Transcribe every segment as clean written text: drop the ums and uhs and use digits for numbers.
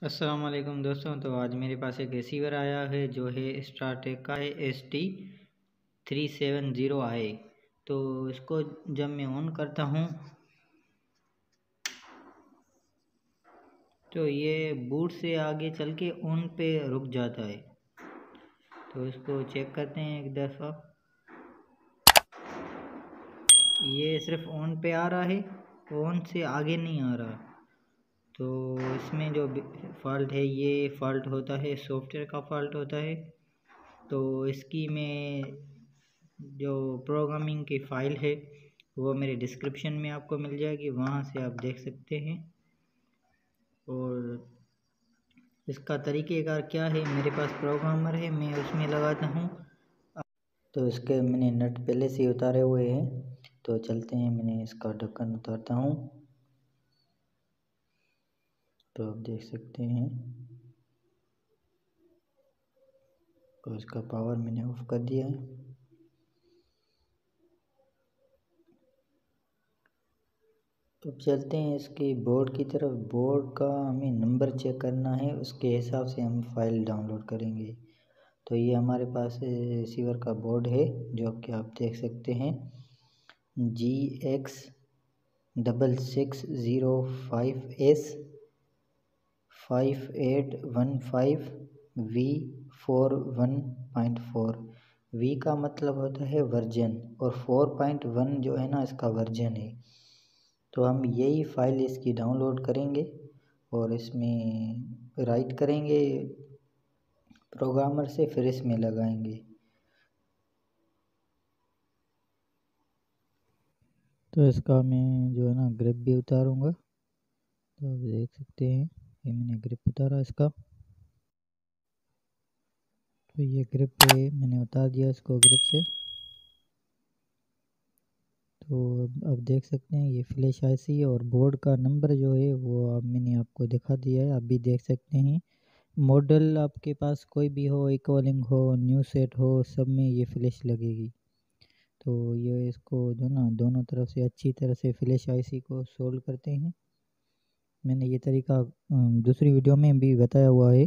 अस्सलाम वालेकुम दोस्तों। तो आज मेरे पास एक रिसीवर आया है जो है स्टारटेक का है ST370i। तो इसको जब मैं ऑन करता हूँ तो ये बूट से आगे चल के ऑन पे रुक जाता है। तो इसको चेक करते हैं एक दफ़ा। ये सिर्फ ऑन पे आ रहा है, ऑन से आगे नहीं आ रहा। तो इसमें जो फॉल्ट है, ये फॉल्ट होता है सॉफ्टवेयर का फॉल्ट होता है। तो इसकी मैं जो प्रोग्रामिंग की फ़ाइल है वो मेरे डिस्क्रिप्शन में आपको मिल जाएगी, वहाँ से आप देख सकते हैं। और इसका तरीक़ेकार क्या है, मेरे पास प्रोग्रामर है, मैं उसमें लगाता हूँ। तो इसके मैंने नट पहले से उतारे हुए हैं। तो चलते हैं, मैंने इसका ढक्कन उतारता हूँ। तो आप देख सकते हैं, तो इसका पावर मैंने ऑफ कर दिया है। तो चलते हैं इसकी बोर्ड की तरफ। बोर्ड का हमें नंबर चेक करना है, उसके हिसाब से हम फाइल डाउनलोड करेंगे। तो ये हमारे पास रिसीवर का बोर्ड है जो कि आप देख सकते हैं, GX6605S5815V41.4। V का मतलब होता है वर्जन, और 4.1 जो है ना, इसका वर्जन है। तो हम यही फाइल इसकी डाउनलोड करेंगे और इसमें राइट करेंगे प्रोग्रामर से, फिर इसमें लगाएंगे। तो इसका मैं जो है ना ग्रिप भी उतारूंगा। तो आप देख सकते हैं, ये मैंने ग्रिप उतारा इसका। तो ये ग्रिप पे मैंने उतार दिया इसको ग्रिप से। तो अब देख सकते हैं ये फ्लैश आईसी और बोर्ड का नंबर जो है वो अब मैंने आपको दिखा दिया है, आप भी देख सकते हैं। मॉडल आपके पास कोई भी हो, इक्वलिंग हो, न्यू सेट हो, सब में ये फ्लैश लगेगी। तो ये इसको जो ना दोनों तरफ से अच्छी तरह से फ्लैश आईसी को सोल्ड करते हैं। मैंने ये तरीका दूसरी वीडियो में भी बताया हुआ है।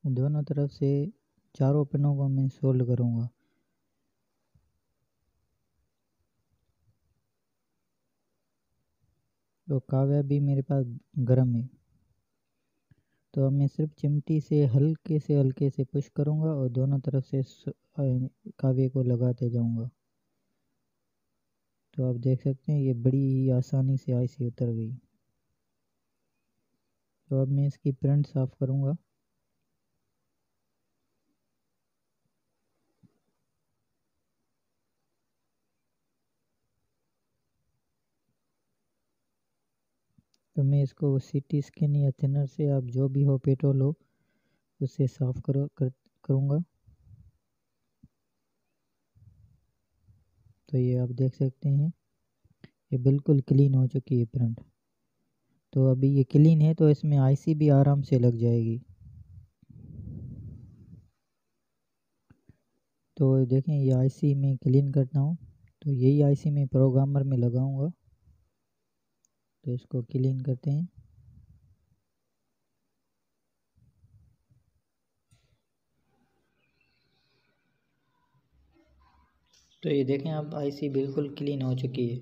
दोनों तरफ से चारों पिनों को मैं सोल्ड करूँगा। तो काव्या भी मेरे पास गर्म है। तो अब मैं सिर्फ चिमटी से हल्के से पुश करूँगा और दोनों तरफ से काव्य को लगाते जाऊँगा। तो आप देख सकते हैं ये बड़ी ही आसानी से आईसी उतर गई। तो अब मैं इसकी प्रिंट साफ़ करूँगा। तो मैं इसको सीटी स्कैन या थिनर से, आप जो भी हो पेट्रोल हो, उससे साफ़ करूँगा। तो ये आप देख सकते हैं, ये बिल्कुल क्लीन हो चुकी है प्रिंट। तो अभी ये क्लीन है तो इसमें आईसी भी आराम से लग जाएगी। तो देखें, ये आईसी मैं क्लीन करता हूँ। तो यही आईसी मैं प्रोग्रामर में लगाऊंगा। तो इसको क्लीन करते हैं। तो ये देखें, अब आईसी बिल्कुल क्लीन हो चुकी है।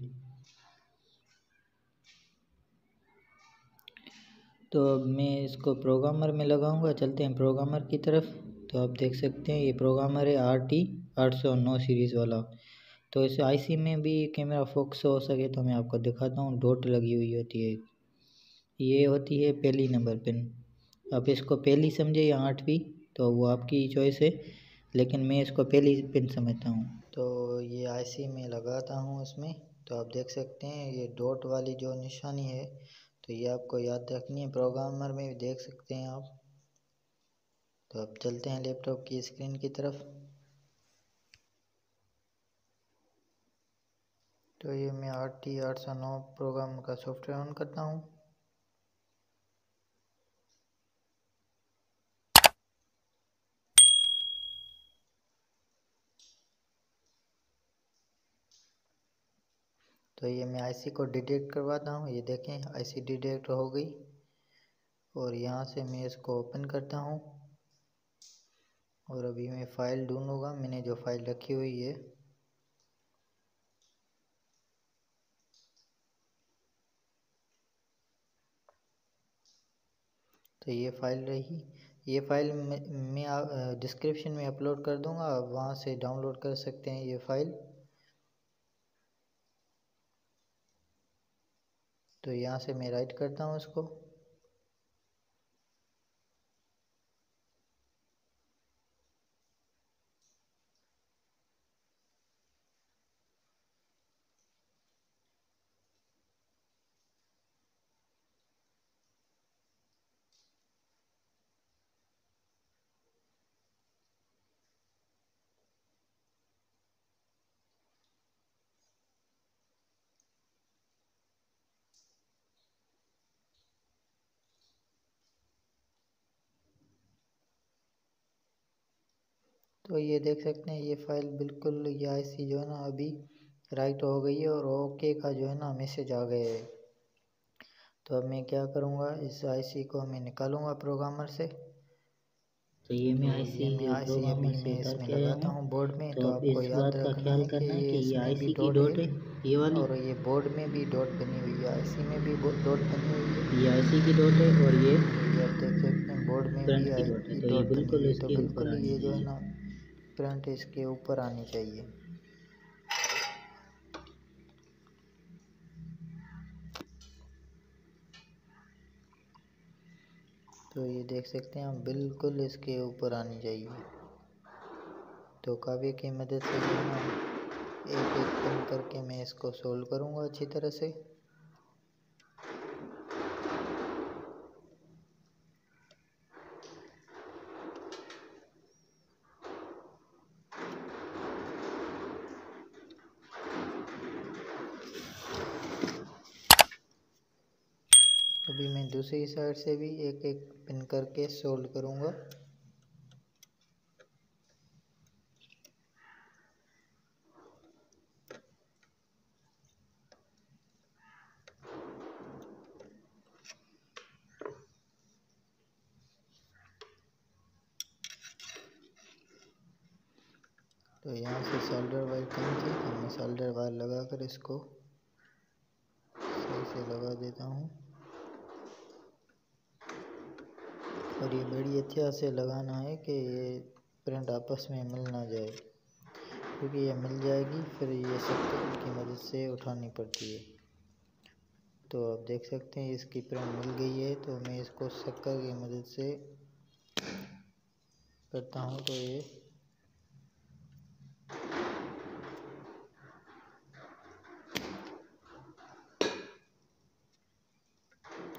तो अब मैं इसको प्रोग्रामर में लगाऊंगा। चलते हैं प्रोग्रामर की तरफ। तो आप देख सकते हैं ये प्रोग्रामर है RT809 सीरीज़ वाला। तो इस आईसी में भी कैमरा फोकस हो सके तो मैं आपको दिखाता हूँ। डॉट लगी हुई होती है, ये होती है पहली नंबर पिन। आप इसको पहली समझे या 8वीं, तो वो आपकी चॉइस है, लेकिन मैं इसको पहली पिन समझता हूँ। तो ये आईसी में लगाता हूँ इसमें। तो आप देख सकते हैं ये डॉट वाली जो निशानी है, तो ये आपको याद रखनी है। प्रोग्रामर में भी देख सकते हैं आप। तो अब चलते हैं लैपटॉप की स्क्रीन की तरफ। तो ये मैं RT809 प्रोग्राम का सॉफ्टवेयर ऑन करता हूँ। तो ये मैं आईसी को डिटेक्ट करवाता हूँ। ये देखें, आईसी डिटेक्ट हो गई। और यहाँ से मैं इसको ओपन करता हूँ और अभी मैं फ़ाइल ढूंढूंगा, मैंने जो फ़ाइल रखी हुई है। तो ये फ़ाइल रही, ये फ़ाइल मैं डिस्क्रिप्शन में अपलोड कर दूंगा, आप वहाँ से डाउनलोड कर सकते हैं ये फ़ाइल। तो यहाँ से मैं राइट करता हूँ इसको। तो ये देख सकते हैं ये फ़ाइल बिल्कुल, ये आईसी जो है ना अभी राइट हो गई है और ओके का जो है ना मैसेज आ गया है। तो अब मैं क्या करूँगा, इस आईसी को मैं निकालूँगा प्रोग्रामर से। तो ये मैं आईसी जो प्रोग्रामर अभी से मैं उतार इसमें के आया लगाता हूँ। हूँ बोर्ड में। तो तो अब आपको इस याद बात का रखना ख्याल है कि करना है कि ये इसमें भी आईसी की डॉट डॉट है, ये वाली, और ये बोर्ड में भी डॉट बनी हुई है, आईसी में भी डॉट बनी हुई है। ये आईसी की डॉट है और ये आप देख सकते हैं बोर्ड में भी करंट की डॉट है। तो ये डॉट बनी बिल्कुल हुई है। तो इसके ऊपर बिल्कुल आनी ये जो है चाहिए। ना करंट इसके ऊपर आनी चाहिए। तो ये देख सकते हैं आप, बिल्कुल इसके ऊपर आनी चाहिए। तो काव्य की मदद से जो है ना एक एक पिन करके मैं इसको सोल्व करूँगा अच्छी तरह से। अभी मैं दूसरी साइड से भी एक एक पिन करके सोल्व करूँगा। तो यहाँ से सोल्डर वायर कम थी, तो मैं सोल्डर वायर लगा कर इसको सही से लगा देता हूँ। और ये बड़ी अच्छा से लगाना है कि ये करंट आपस में मिल ना जाए, क्योंकि ये मिल जाएगी फिर ये शक्कर की मदद से उठानी पड़ती है। तो आप देख सकते हैं इसकी करंट मिल गई है। तो मैं इसको शक्कर की मदद से करता हूँ। तो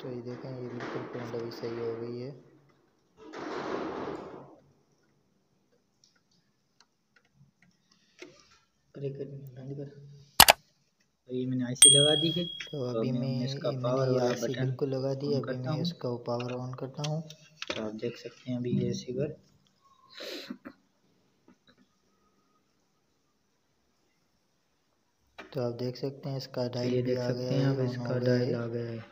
ये देखें, ये बिल्कुल करंट अभी सही हो गई है। तो ये मैंने आईसी लगा दी है। तो तो अभी मैं इसका मैंने पावर ये वाला आईसी बटन बिल्कुल लगा दी। ऑन अभी करता मैं हूँ। इसका पावर ऑन करता हूँ। तो आप देख सकते हैं अभी ये रिसीवर, तो आप देख सकते हैं इसका तो डायल ये भी देख आ सकते गया हैं है, आप, ऑन इसका हो गया डायल है। आ गया है।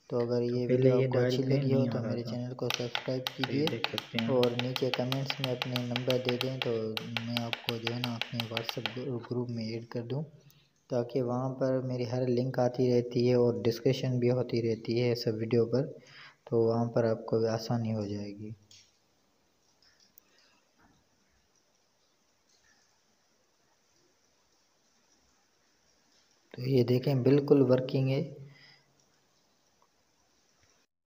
तो अगर तो ये पहले वीडियो ये आपको डायल अच्छी ग्रीन लगी हो नहीं तो आ रहा मेरे था। चैनल को सब्सक्राइब तो ये कीजिए देख सकते हैं और नीचे कमेंट्स में अपने नंबर दे दें, तो मैं आपको जो है ना अपने व्हाट्सएप ग्रुप में ऐड कर दूं, ताकि वहाँ पर मेरी हर लिंक आती रहती है और डिस्कशन भी होती रहती है सब वीडियो पर। तो वहाँ पर आपको आसानी हो जाएगी। तो ये देखें बिल्कुल वर्किंग है।